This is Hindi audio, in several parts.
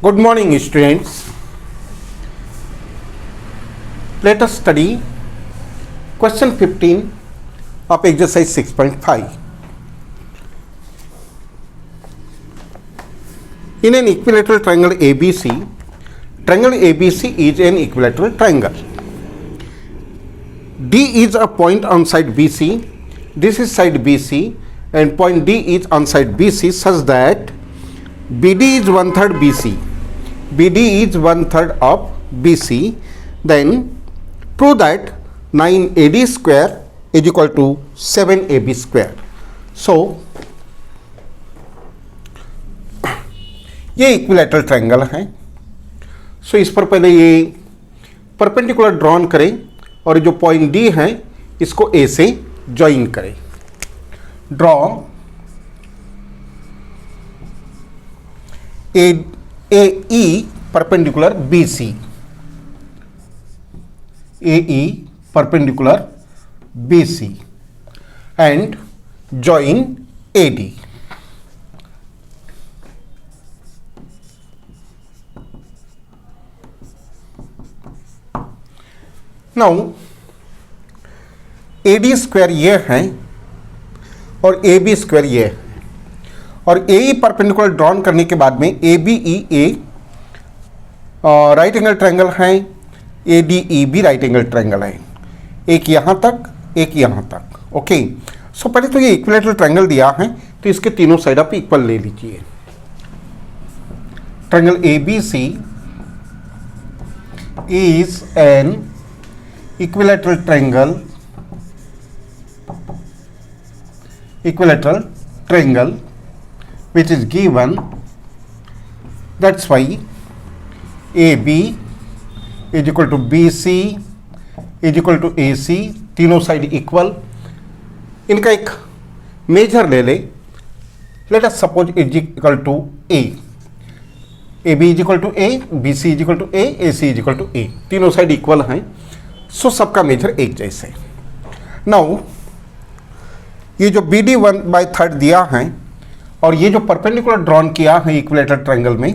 Good morning, students. Let us study question 15 of exercise 6.5. In an equilateral triangle ABC is an equilateral triangle. D is a point on side BC. This is side BC, and point D is on side BC such that BD is 1/3 BC. BD is 1/3 of BC. Then prove that 9AD square is equal to 7AB square. So ये इक्विलैटरल ट्रायंगल है. सो इस पर पहले ये परपेंडिकुलर ड्रॉन करें और जो पॉइंट डी है इसको ए से ज्वाइन करें. Draw AE perpendicular BC. AE perpendicular BC and join AD. Now AD square ये है और AB स्क्वायर ये है और AE परपेंडिकुलर ड्रॉन करने के बाद में ABEA राइट एंगल ट्रायंगल है, ADEB राइट एंगल ट्रायंगल है. एक यहाँ तक, एक यहाँ तक. ओके. सो पहले तो ये इक्विलैटरल ट्रायंगल दिया है तो इसके तीनों साइड आप इक्वल ले लीजिए. Triangle ABC is an equilateral triangle which is given, that's why AB is equal to BC is equal to AC, तीनों साइड इक्वल. इनका एक मेजर ले ले. Let us suppose is equal to A. AB is equal to A, BC is equal to A, AC is equal to A. तीनों साइड इक्वल हैं. सो सबका मेजर एक जैसे. नाउ ये जो BD 1/3 दिया है और ये जो परपेंडिकुलर ड्रॉन किया है इक्विलैटरल ट्रायंगल में,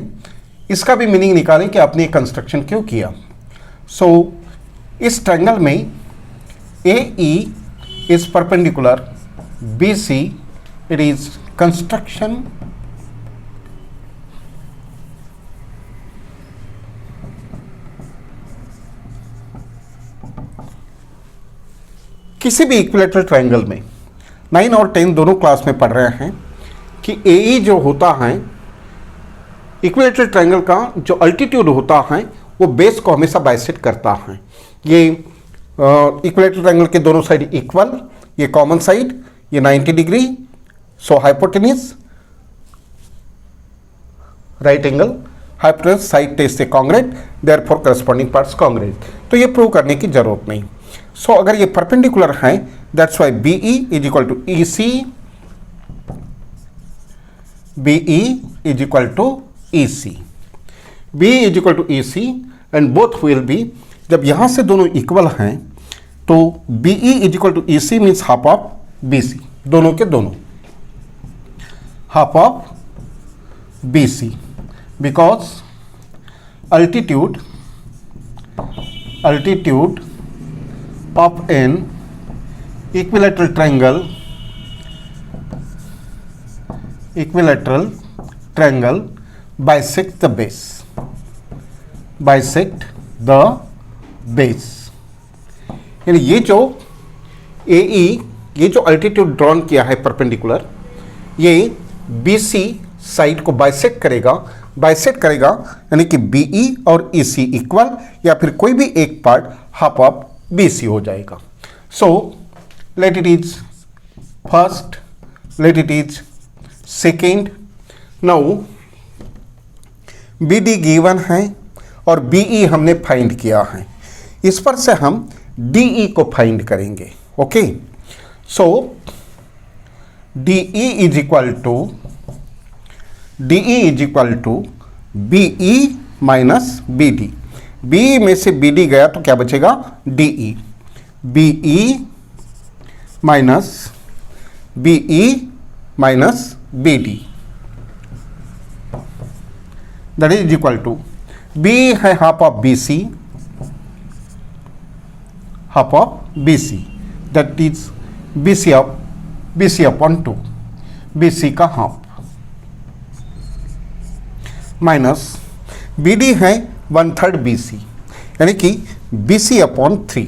इसका भी मीनिंग निकालें कि आपने ये कंस्ट्रक्शन क्यों किया. सो इस ट्रायंगल में AE is perpendicular BC, it is construction किसी भी इक्विलैटरल ट्रायंगल में 9 और 10 दोनों क्लास में पढ़ रहे हैं कि AE जो होता है इक्विलैटरल ट्रायंगल का जो अल्टीट्यूड होता है वो बेस को हमेशा बाइसेक्ट करता है. ये इक्विलैटरल ट्रायंगल के दोनों साइड इक्वल, ये कॉमन साइड, ये 90 degree. So hypotenuse right angle, hypotenuse side test से congruent, therefore corresponding parts congruent. तो ये प्रूव करने की जरूरत नहीं. सो अगर ये परपेंडिकुलर है that's why BE is equal to EC, BE is equal to EC. BE is equal to EC and both will be, जब यहाँ से दोनों इक्वल हैं तो BE is equal to EC means half of BC. दोनों के दोनों half of BC because altitude of an equilateral triangle bisect the base. यानी ये जो AE ये जो अल्टीट्यूड ड्रॉन किया है परपेंडिकुलर, ये BC साइड को बाइसेक्ट करेगा यानी कि BE और EC इक्वल या फिर कोई भी एक पार्ट हाफ ऑफ BC हो जाएगा. So let it is first, let it is second. Now BD given है और BE हमने फाइंड किया है. इस पर से हम DE को फाइंड करेंगे. Okay. So DE is equal to BE minus BD. BE में से BD गया तो क्या बचेगा? DE. BE minus BE minus BD. That is equal to B है half of B C, half of B C that is B C upon 2, B C का हाफ, माइनस बी डी है 1/3 बी सी, यानी कि B C upon 3,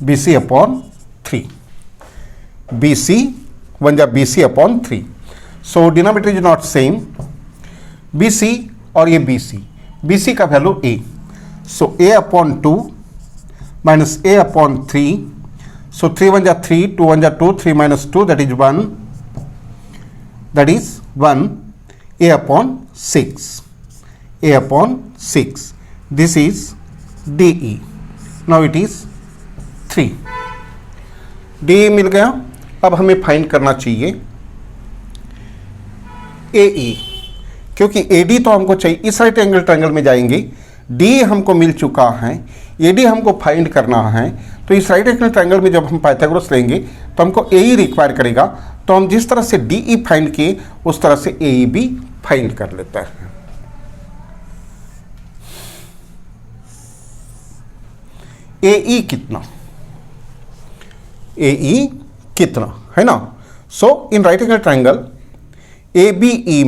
B C upon 3, B C one जा B C upon 3. So denominator is not same, B C और ये बी सी का value A, so A upon 2 minus A upon 3, so 3 1 जा 3, 2 1 जा 2, 3 minus 2 that is 1, that is 1, a upon 6, a upon 6, this is DE. now it is 3. DE मिल गया. अब हमें फाइंड करना चाहिए AE, क्योंकि AD तो हमको चाहिए. इस राइट एंगल ट्रायंगल में जाएंगे, D हमको मिल चुका है, AD हमको फाइंड करना है. तो इस राइट एंगल ट्रायंगल में जब हम पाइथागोरस लेंगे तो हमको AE रिक्वायर करेगा. तो हम जिस तरह से DE फाइंड किए उस तरह से AE भी फाइंड कर लेता है. AE कितना, AE कितना है ना. So in right angle triangle ABE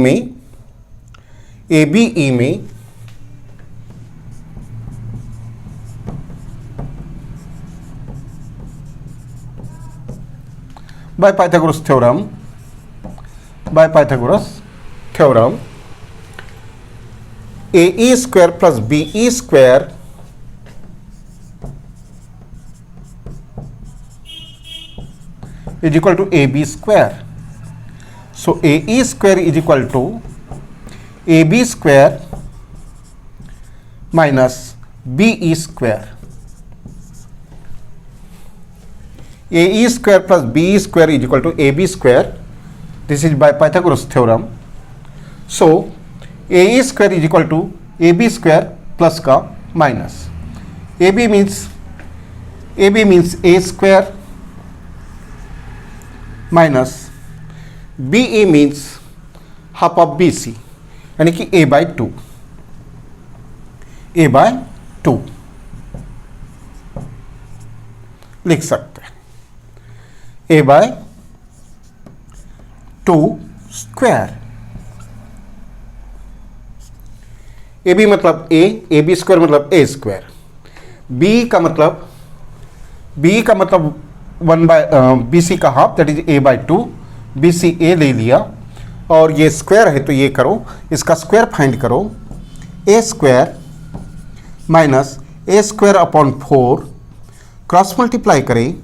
में by Pythagoras theorem AE square plus BE square is equal to AB square. So AE square is equal to AB square minus BE square. AE square plus BE square is equal to AB square. This is by Pythagoras theorem. So AE square is equal to AB square plus का minus. AB means A square minus BE means half of BC, यानी कि A by 2, A by 2 लिख सकते हैं. A by 2 square. AB मतलब A, AB स्क्वायर मतलब A स्क्वायर. B का मतलब 1 बाय BC का half, that is A by 2, BC A ले लिया. और ये स्क्वायर है तो ये करो, इसका स्क्वायर फाइंड करो. A square minus A square upon 4, cross multiply करें.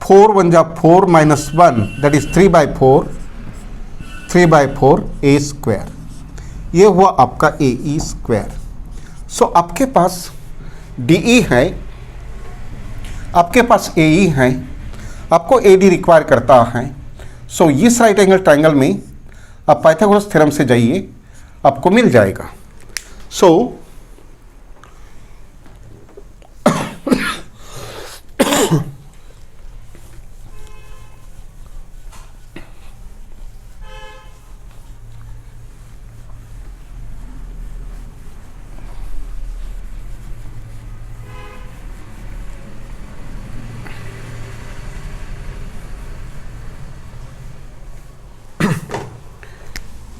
4 1 जा 4 minus 1 that is 3 by 4, 3 by 4 A square. ये हुआ आपका AE स्क्वायर. सो आपके पास DE है, आपके पास AE है, आपको AD रिक्वायर करता है. सो इस राइट एंगल ट्रायंगल में आप पाइथागोरस थ्योरम से जाइए, आपको मिल जाएगा. सो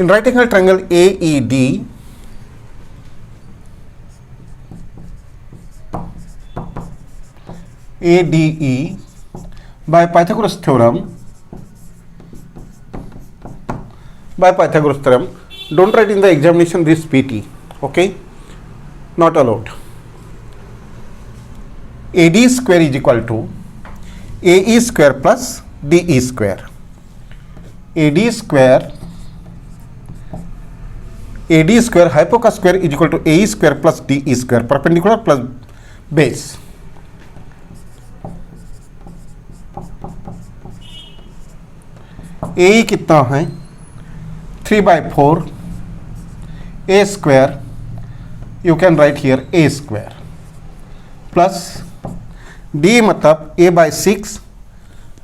in right angle triangle AED, ADE by Pythagoras theorem, don't write in the examination this PT, okay, not allowed. AD square is equal to AE square plus DE square. AD square hypo का square is equal to AE square plus DE square, perpendicular plus base. AE कितना है 3 by 4 A square, you can write here A square plus D मतलब A by 6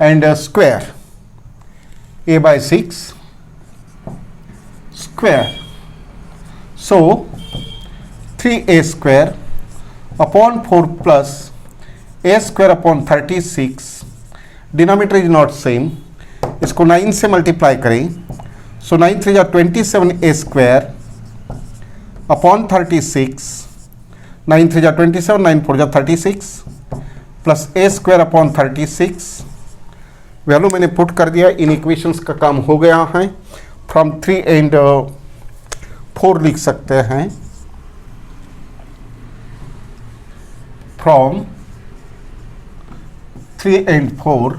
and square, A by 6 square so 3a² upon 4 plus a² upon 36, denominator is not same, इसको 9 से मल्टीप्लाई करें, सो 9 3 जा 27a² अपॉन 36, 9 3 जा 27, 9 4 जा 36 प्लस a² अपॉन 36, वैल्यू मैंने पुट कर दिया, इन इक्वेशंस का काम हो गया है। फ्रॉम 3 एंड 4 लिख सकते हैं, from 3 and 4,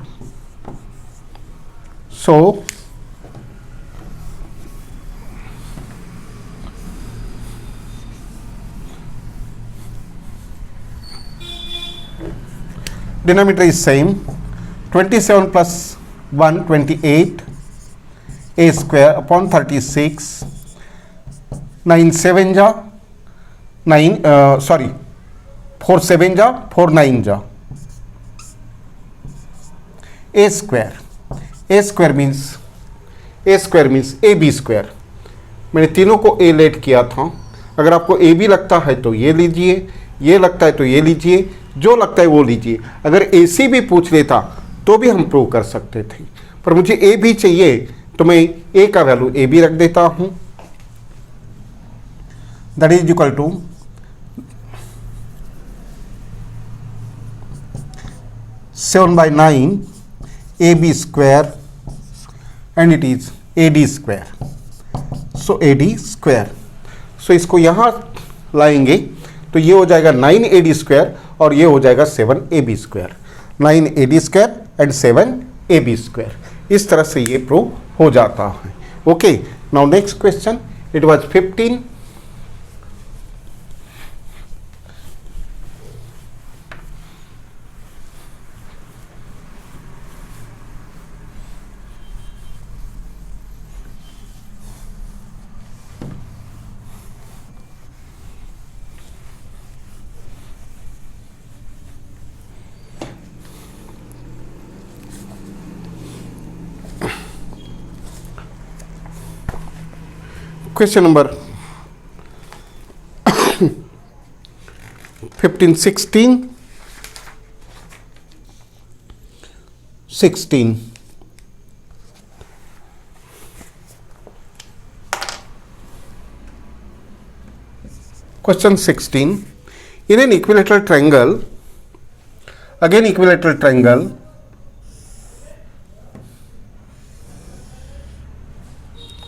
so denominator is same, 27 plus 1 28 a² upon 36, 9 7 जा 9 sorry 4 7 जा 4 9 जा a² मीन्स ab²। मैंने तीनों को a लेट किया था, अगर आपको ए बी लगता है तो ये लीजिए, ये लगता है तो ये लीजिए, जो लगता है वो लीजिए। अगर ए सी भी पूछ लेता तो भी हम प्रूव कर सकते थे, पर मुझे ए भी चाहिए तो मैं ए का वैल्यू ए बी रख देता हूं। That is equal to 7/9 ab² and it is ad², so ad²। So इसको यहां लाएंगे तो ये हो जाएगा 9ad² और ये हो जाएगा 7ab², 9ad² एंड 7ab²। इस तरह से ये प्रूव हो जाता है। Okay, now next question, it was 15। Question number 15, 16. Question 16. In an equilateral triangle, again equilateral triangle,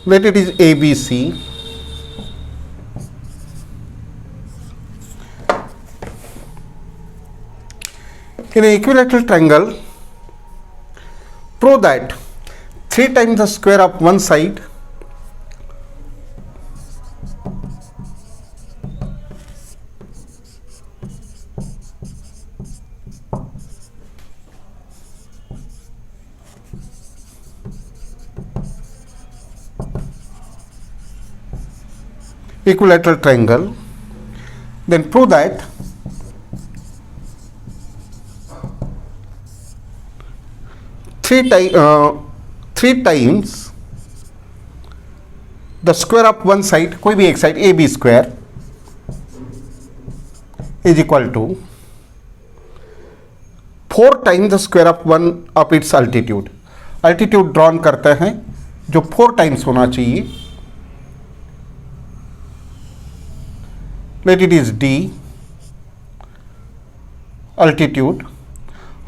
let it is ABC. In an equilateral triangle, prove that 3 times the square of one side equilateral triangle, then prove that three times the square of one side, कोई भी एक side ab² is equal to 4 times the square of one of its altitude. altitude drawn करते हैं जो 4 टाइम्स होना चाहिए। Let it is d altitude,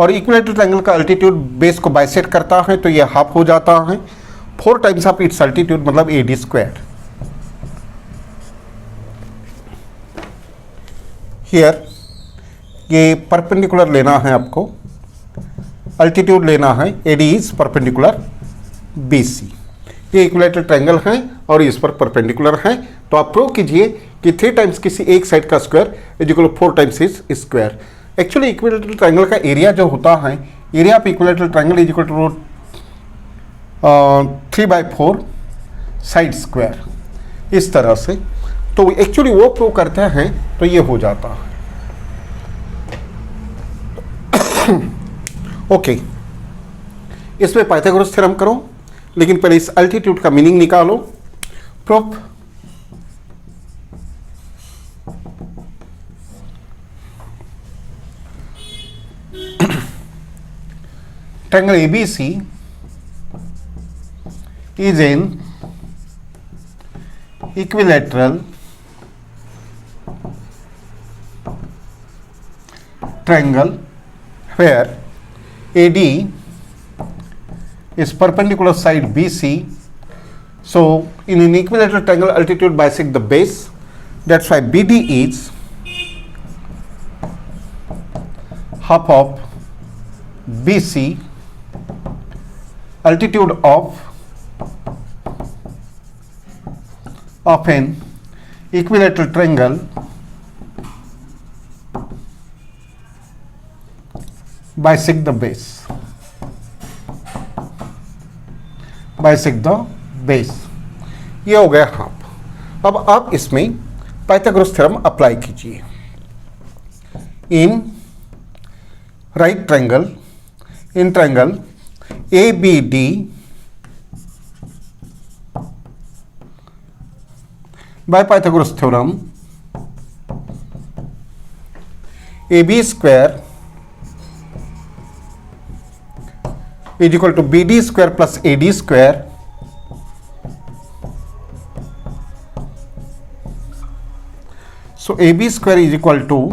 और इक्विलेटरल ट्रायंगल का अल्टीट्यूड बेस को बाइसेक्ट करता है तो ये हाफ हो जाता है। 4 टाइम्स ऑफ इट्स अल्टीट्यूड मतलब ad²। हियर ये परपेंडिकुलर लेना है आपको, अल्टीट्यूड लेना है, AD इज परपेंडिकुलर BC। ये इक्विलेटरल ट्रायंगल है और इस पर परपेंडिकुलर है, तो आप प्रूव कीजिए कि 3 टाइम्स किसी एक साइड का square is equal to 4 times is square. Actually equilateral triangle का एरिया जो होता है, area of equilateral triangle is equal to 3/4 side square, इस तरह से। तो एक्चुअली वो प्रूव करते हैं तो ये हो जाता है। ओके, इसमें पाइथागोरस थ्योरम करो, लेकिन पहले इस अल्टीट्यूड का मीनिंग निकालो। Proof triangle ABC is an equilateral triangle where AD is perpendicular side BC. So in an equilateral triangle, altitude bisect the base. That's why BD is half of BC. Altitude of an equilateral triangle bisect the base. Bisect the base. ये हो गया हाफ. अब आप इसमें पाइथागोरस थ्योरम अप्लाई कीजिए. In right triangle, in triangle ABD by Pythagoras theorem, AB square is equal to BD square plus AD square. So AB square is equal to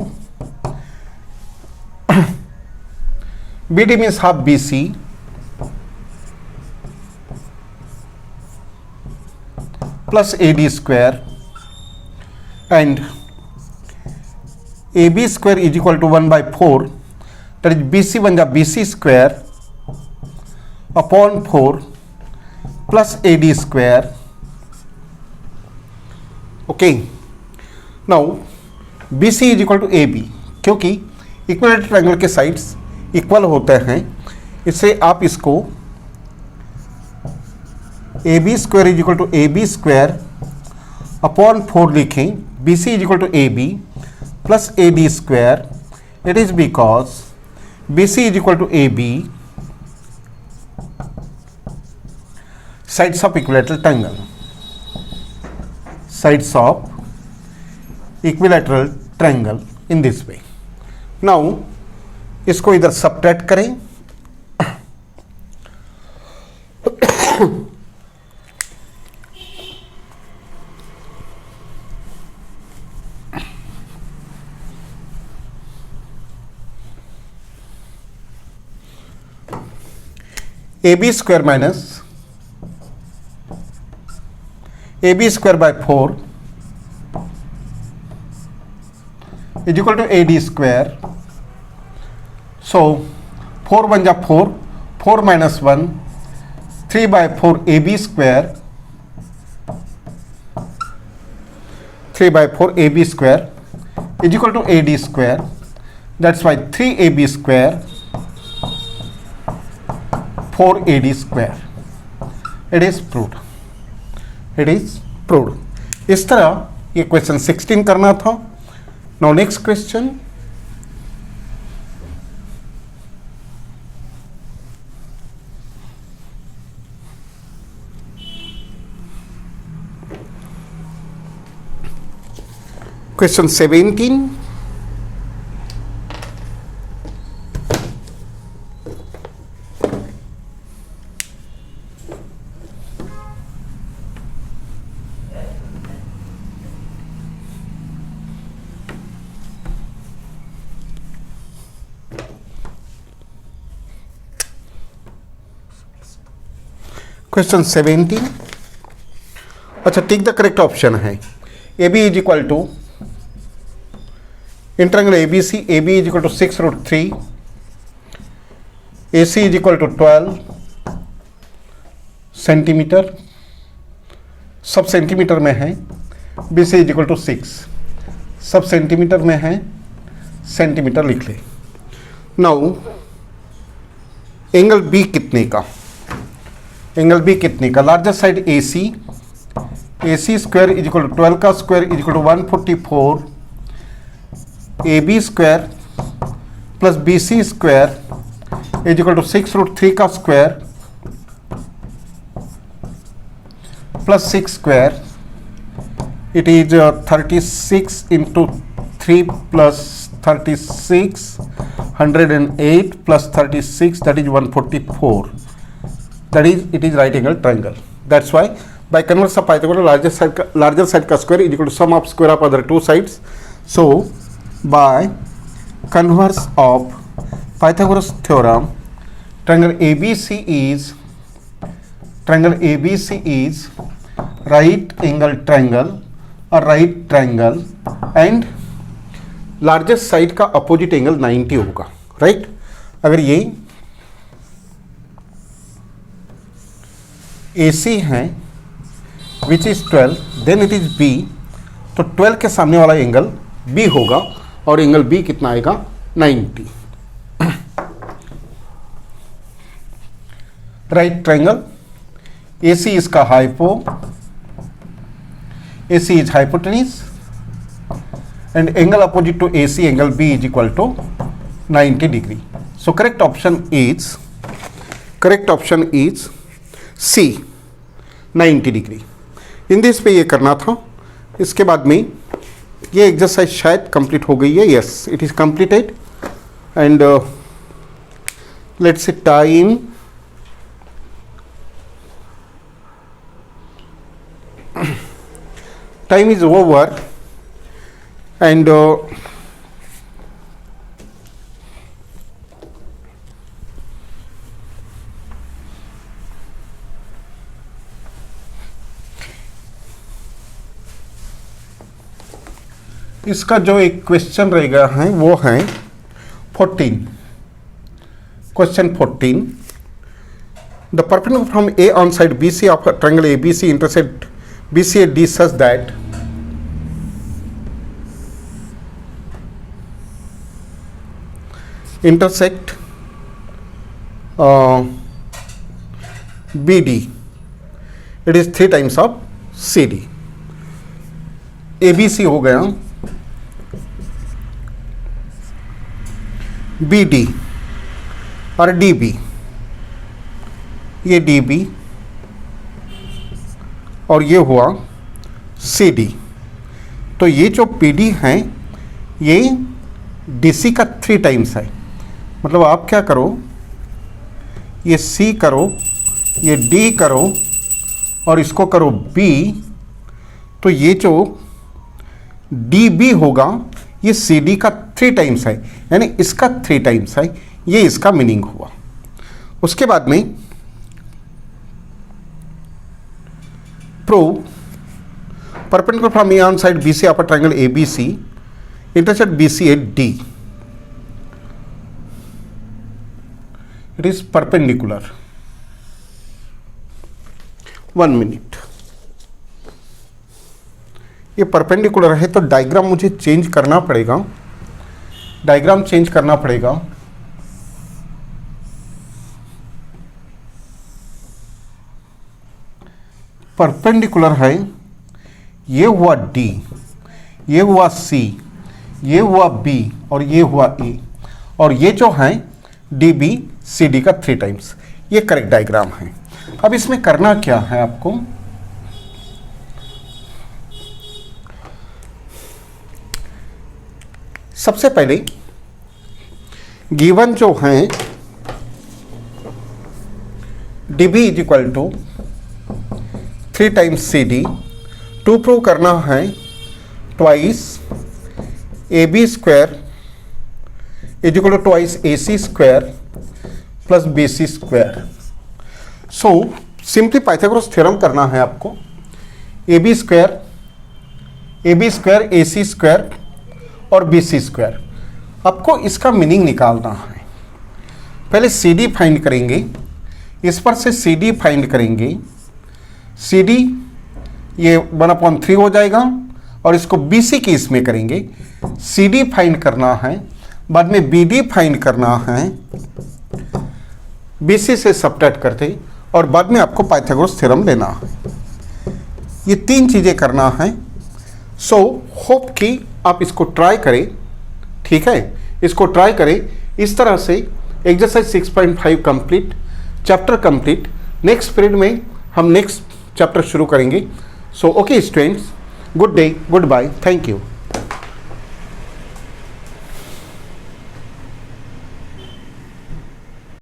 BD means half BC plus AD square, and AB square is equal to 1 by 4, that is BC बन जा BC square upon 4 plus AD square. Okay, now BC is equal to AB, क्योंकि इक्विलेटरल ट्रायंगल के साइड्स इक्वल होते हैं, इससे आप इसको AB square is equal to AB square upon 4 लिखें. BC is equal to AB plus AD square. It is because BC is equal to AB sides of equilateral triangle, sides of equilateral triangle in this way. Now इसको इधर सब्ट्रैक्ट करें. AB square minus AB square by 4 is equal to AD square. So 4 बन जा 4, 4 minus 1, 3 by 4 AB square, 3 by 4 AB square is equal to AD square. That's why 3 AB square 4 AD square. It is proved. It is proved. इस तरह ये क्वेश्चन 16 करना था. Now next question. Question 17. Question 17. अच्छा, टिक द करेक्ट ऑप्शन है. AB is equal to in triangle ABC, AB is equal to 6√3, AC is equal to 12 centimetre, सब सेंटीमीटर में है. BC इज इक्वल टू 6, सब सेंटीमीटर में है, सेंटीमीटर लिख ले. नाउ एंगल B कितने का, एंगल B कितने का, larger side AC square is equal to 12 का square is equal to 144, AB square plus BC square is equal to 6√3 का square plus 6 square. It is 36 into 3 plus 36, 108 plus 36, that is 144. That is, it is right angle triangle. That's why by converse of Pythagoras, larger side ka square is equal to sum of square of other two sides. So by converse of Pythagoras theorem, triangle ABC is right angle triangle or right triangle, and largest side का अपोजिट एंगल 90 होगा, राइट। अगर ये AC है which is 12, then it is B, तो 12 के सामने वाला एंगल B होगा और एंगल B कितना आएगा 90। राइट ट्रायंगल AC इसका AC is hypotenuse and angle opposite to AC, angle B is equal to 90 degree. So correct option is C, 90 degree. In this पे ये करना था। इसके बाद में ये एक्सरसाइज शायद कंप्लीट हो गई है। Yes, it is completed and let's say time is over and इसका जो एक क्वेश्चन रहेगा है वो है 14, question 14। The perpendicular from A on side BC of a triangle ABC intersect BC at D such that intersect BD, it is 3 times of CD। ABC हो गया, BD और DB, ये DB और ये हुआ CD। तो ये जो PD है ये DC का 3 टाइम्स है। मतलब आप क्या करो, ये C करो, ये D करो और इसको करो B, तो ये जो DB होगा ये CD का 3 टाइम्स है, यानी इसका 3 टाइम्स है। ये इसका मीनिंग हुआ। उसके बाद में prove perpendicular from A on side BC of a triangle ABC intersect BC at D, it is perpendicular। 1 minute। ये परपेंडिकुलर है तो डायग्राम मुझे चेंज करना पड़ेगा, डायग्राम चेंज करना पड़ेगा। परपेंडिकुलर है, ये हुआ D, ये हुआ C, ये हुआ B और ये हुआ A, और ये जो है DB CD का 3 टाइम्स। ये करेक्ट डायग्राम है। अब इसमें करना क्या है आपको, सबसे पहले गिवन जो है DB is equal to 3 times CD, to prove करना है twice AB square is equal to twice AC square plus BC square. So simply Pythagoras theorem करना है आपको। AB स्क्वायर AC स्क्वायर और BC स्क्वायर, आपको इसका मीनिंग निकालना है। पहले CD फाइंड करेंगे, इस पर से CD फाइंड करेंगे। CD ये 1/3 हो जाएगा और इसको BC की इसमें करेंगे। CD फाइंड करना है, बाद में BD फाइंड करना है, BC से सब्ट्रैक्ट करते, और बाद में आपको पाइथागोरस थ्योरम लेना है। ये 3 चीज़ें करना है। सो होप कि आप इसको ट्राई करें, ठीक है, इसको ट्राई करें। इस तरह से exercise 6.5 complete, chapter complete. Next period में हम नेक्स्ट चैप्टर शुरू करेंगे। So okay students, good day, goodbye, thank you.